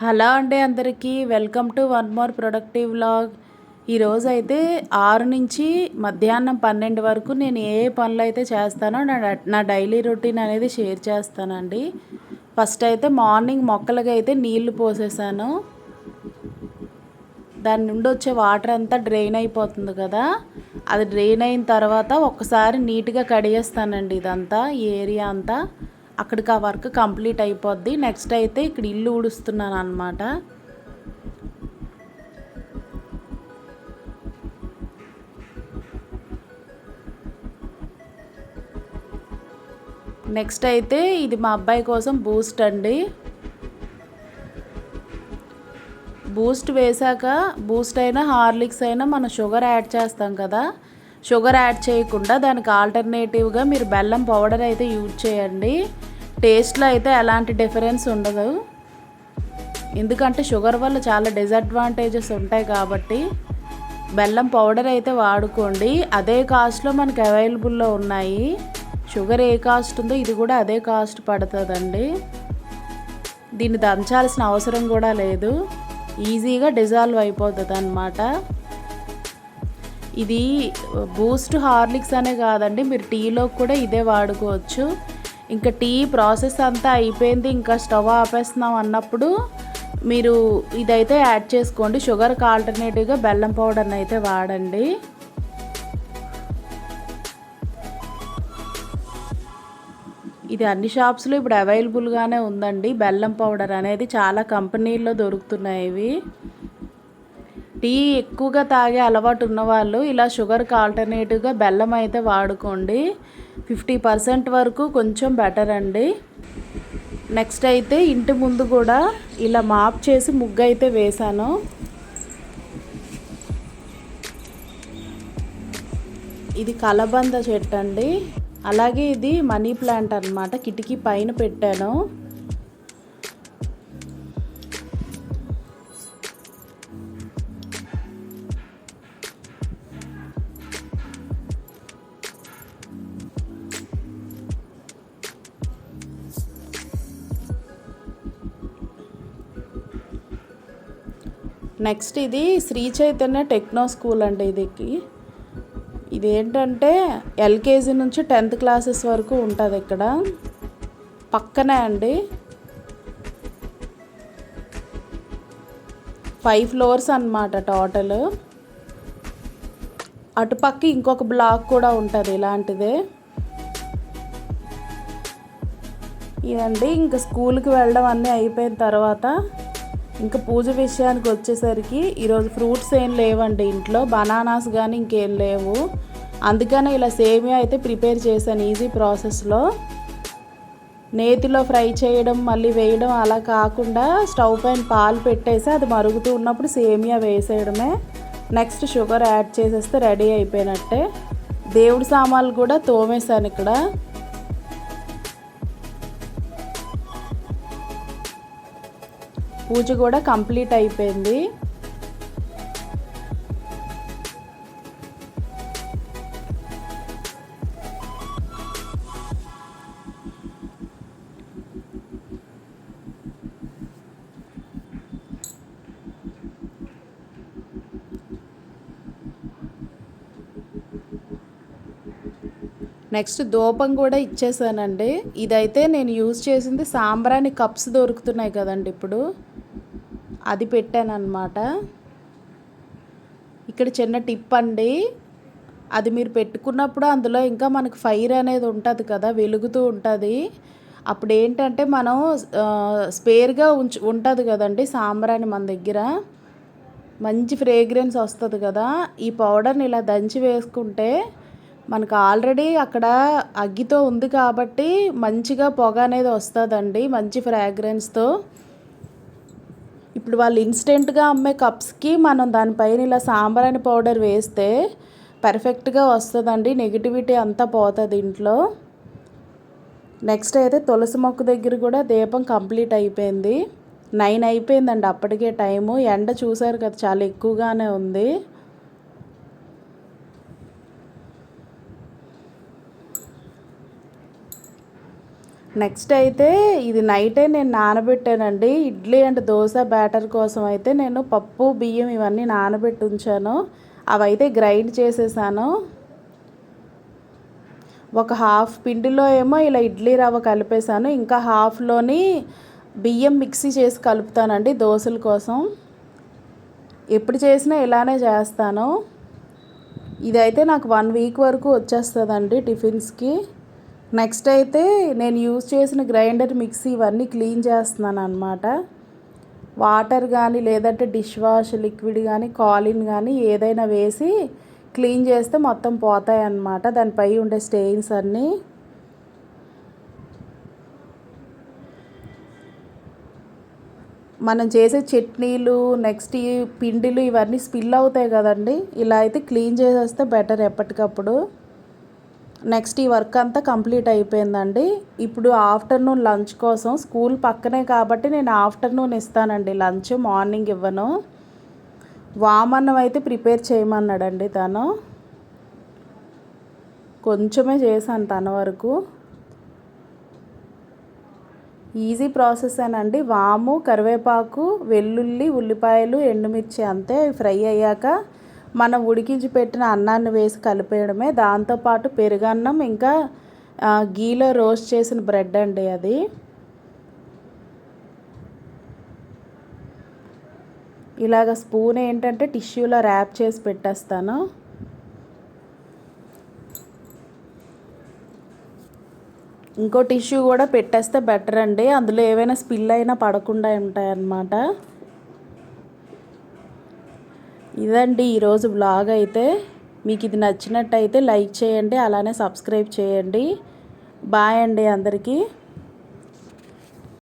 Hello అండి అందరికీ welcome to one more productive vlog. ఈరోజైతే 6 నుంచి మధ్యాహ్నం 12 వరకు నేను ఏ పనులు అయితే చేస్తానో నా డైలీ రొటీన్ అనేది షేర్ చేస్తానండి. ఫస్ట్ అయితే మార్నింగ్ మొక్కలకి అయితే నీళ్లు పోసేసాను. దాని నుండి వచ్చే వాటర్ అంతా డ్రైన్ అయిపోతుంది కదా, అది డ్రైన్ అయిన తర్వాత ఒక్కసారి నీట్గా కడిగేస్తానండి. ఇదంతా ఈ ఏరియా అంతా అక్కడికి ఆ వర్క్ కంప్లీట్ అయిపోద్ది. నెక్స్ట్ అయితే ఇక్కడ ఇల్లు ఊడుస్తున్నాను అనమాట. నెక్స్ట్ అయితే ఇది మా అబ్బాయి కోసం బూస్ట్ అండి. బూస్ట్ వేసాక బూస్ట్ అయినా హార్లిక్స్ అయినా మనం షుగర్ యాడ్ చేస్తాం కదా, షుగర్ యాడ్ చేయకుండా దానికి ఆల్టర్నేటివ్గా మీరు బెల్లం పౌడర్ అయితే యూజ్ చేయండి. టేస్ట్లో అయితే ఎలాంటి డిఫరెన్స్ ఉండదు, ఎందుకంటే షుగర్ వల్ల చాలా డిసడ్వాంటేజెస్ ఉంటాయి కాబట్టి బెల్లం పౌడర్ అయితే వాడుకోండి. అదే కాస్ట్లో మనకు అవైలబుల్లో ఉన్నాయి. షుగర్ ఏ కాస్ట్ ఉందో ఇది కూడా అదే కాస్ట్ పడుతుందండి. దీన్ని దంచాల్సిన అవసరం కూడా లేదు, ఈజీగా డిజాల్వ్ అయిపోతుంది అన్నమాట. ఇది బూస్ట్ హార్లిక్స్ అనే కాదండి, మీరు టీలో కూడా ఇదే వాడుకోవచ్చు. ఇంకా టీ ప్రాసెస్ అంతా అయిపోయింది, ఇంకా స్టవ్ ఆపేస్తున్నాం అన్నప్పుడు మీరు ఇదైతే యాడ్ చేసుకోండి. షుగర్కి ఆల్టర్నేటివ్గా బెల్లం పౌడర్ని అయితే వాడండి. ఇది అన్ని షాప్స్లో ఇప్పుడు అవైలబుల్గానే ఉందండి. బెల్లం పౌడర్ అనేది చాలా కంపెనీల్లో దొరుకుతున్నాయి ఇవి. టీ ఎక్కువగా తాగే అలవాటు ఉన్నవాళ్ళు ఇలా షుగర్కి ఆల్టర్నేటివ్గా బెల్లం అయితే వాడుకోండి. 50% వరకు కొంచెం బెటర్ అండి. నెక్స్ట్ అయితే ఇంటి ముందు కూడా ఇలా మాప్ చేసి ముగ్గు అయితే వేశాను. ఇది కలబంద చెట్టు అండి, అలాగే ఇది మనీ ప్లాంట్ అన్నమాట. కిటికీ పైన పెట్టాను. నెక్స్ట్ ఇది శ్రీ చైతన్య టెక్నో స్కూల్ అండి. ఇదేంటంటే ఎల్కేజీ నుంచి 10th క్లాసెస్ వరకు ఉంటుంది ఇక్కడ పక్కనే అండి. 5 ఫ్లోర్స్ అన్నమాట టోటల్. అటుపక్క ఇంకొక బ్లాక్ కూడా ఉంటుంది ఇలాంటిదే. ఇదండి ఇంకా స్కూల్కి వెళ్ళడం అన్నీ అయిపోయిన తర్వాత ఇంకా పూజ విషయానికి వచ్చేసరికి ఈరోజు ఫ్రూట్స్ ఏం లేవండి ఇంట్లో, బనానాస్ కానీ ఇంకేం లేవు. అందుకనే ఇలా సేమియా అయితే ప్రిపేర్ చేశాను ఈజీ ప్రాసెస్లో. నేతిలో ఫ్రై చేయడం మళ్ళీ వేయడం అలా కాకుండా స్టవ్ పైన పాలు పెట్టేసి అది మరుగుతూ ఉన్నప్పుడు సేమియా వేసేయడమే. నెక్స్ట్ షుగర్ యాడ్ చేసేస్తే రెడీ అయిపోయినట్టే. దేవుడి సామాన్లు కూడా తోమేశాను ఇక్కడ. పూజ కూడా కంప్లీట్ అయిపోయింది. నెక్స్ట్ ధూపం కూడా ఇచ్చేసానండి. ఇదైతే నేను యూజ్ చేసింది సాంబ్రాణి కప్స్ దొరుకుతున్నాయి కదండి ఇప్పుడు, అది పెట్టాను అన్నమాట. ఇక్కడ చిన్న టిప్ అండి, అది మీరు పెట్టుకున్నప్పుడు అందులో ఇంకా మనకు ఫైర్ అనేది ఉంటుంది కదా, వెలుగుతూ ఉంటుంది. అప్పుడు ఏంటంటే మనం స్పేర్గా ఉంటుంది కదండి సాంబ్రాణి మన దగ్గర, మంచి ఫ్రేగ్రెన్స్ వస్తుంది కదా. ఈ పౌడర్ని ఇలా దంచి వేసుకుంటే మనకు ఆల్రెడీ అక్కడ అగ్గితో ఉంది కాబట్టి మంచిగా పొగ అనేది వస్తుందండి, మంచి ఫ్రాగ్రెన్స్తో. ఇప్పుడు వాళ్ళు ఇన్స్టెంట్గా అమ్మే కప్స్కి మనం దానిపైన ఇలా సాంబ్రాణి పౌడర్ వేస్తే పర్ఫెక్ట్గా వస్తుందండి, నెగిటివిటీ అంతా పోతుంది ఇంట్లో. నెక్స్ట్ అయితే తులసి మొక్క దగ్గర కూడా దీపం కంప్లీట్ అయిపోయింది. 9 అయిపోయిందండి అప్పటికే టైము. ఎండ చూసారు కదా చాలా ఎక్కువగానే ఉంది. నెక్స్ట్ అయితే ఇది నైటే నేను నానబెట్టానండి. ఇడ్లీ అండ్ దోశ బ్యాటర్ కోసం అయితే నేను పప్పు బియ్యం ఇవన్నీ నానబెట్టి ఉంచాను. అవైతే గ్రైండ్ చేసేసాను. ఒక హాఫ్ పిండిలో ఏమో ఇలా ఇడ్లీ రవ్వ కలిపేసాను. ఇంకా హాఫ్లోని బియ్యం మిక్సీ చేసి కలుపుతానండి దోశల కోసం. ఎప్పుడు చేసినా ఇలానే చేస్తాను. ఇదైతే నాకు 1 వీక్ వరకు వచ్చేస్తుందండి టిఫిన్స్కి. నెక్స్ట్ అయితే నేను యూజ్ చేసిన గ్రైండర్ మిక్సీ ఇవన్నీ క్లీన్ చేస్తున్నాను అనమాట. వాటర్ కానీ లేదంటే డిష్ వాష్ లిక్విడ్ కానీ కాలిన్ కానీ ఏదైనా వేసి క్లీన్ చేస్తే మొత్తం పోతాయి అన్నమాట, దానిపై ఉండే స్టెయిన్స్ అన్నీ. మనం చేసే చట్నీలు నెక్స్ట్ ఈ పిండిలు ఇవన్నీ స్పిల్ అవుతాయి కదండి. ఇలా అయితే క్లీన్ చేసేస్తే బెటర్ ఎప్పటికప్పుడు. నెక్స్ట్ ఈ వర్క్ అంతా కంప్లీట్ అయిపోయిందండి. ఇప్పుడు ఆఫ్టర్నూన్ లంచ్ కోసం స్కూల్ పక్కనే కాబట్టి నేను ఆఫ్టర్నూన్ ఇస్తానండి లంచ్, మార్నింగ్ ఇవ్వను. వామన్నం అయితే ప్రిపేర్ చేయమన్నాడండి తను. కొంచెమే చేశాను తన వరకు. ఈజీ ప్రాసెస్ అనండి. వాము, కరివేపాకు, వెల్లుల్లి, ఉల్లిపాయలు, ఎండుమిర్చి అంతే. ఫ్రై అయ్యాక మనం ఉడికించి పెట్టిన అన్నాన్ని వేసి కలిపేయడమే. దాంతోపాటు పెరుగన్నం, ఇంకా గీలో రోస్ట్ చేసిన బ్రెడ్ అండి అది. ఇలాగ స్పూన్ ఏంటంటే టిష్యూలో ర్యాప్ చేసి పెట్టేస్తాను. ఇంకో టిష్యూ కూడా పెట్టేస్తే బెటర్ అండి, అందులో ఏవైనా స్పిల్ అయినా పడకుండా ఉంటాయన్నమాట. ఇదండి ఈరోజు బ్లాగ్ అయితే. మీకు ఇది నచ్చినట్టయితే లైక్ చేయండి, అలానే సబ్స్క్రైబ్ చేయండి. బాయ్ అండి అందరికీ.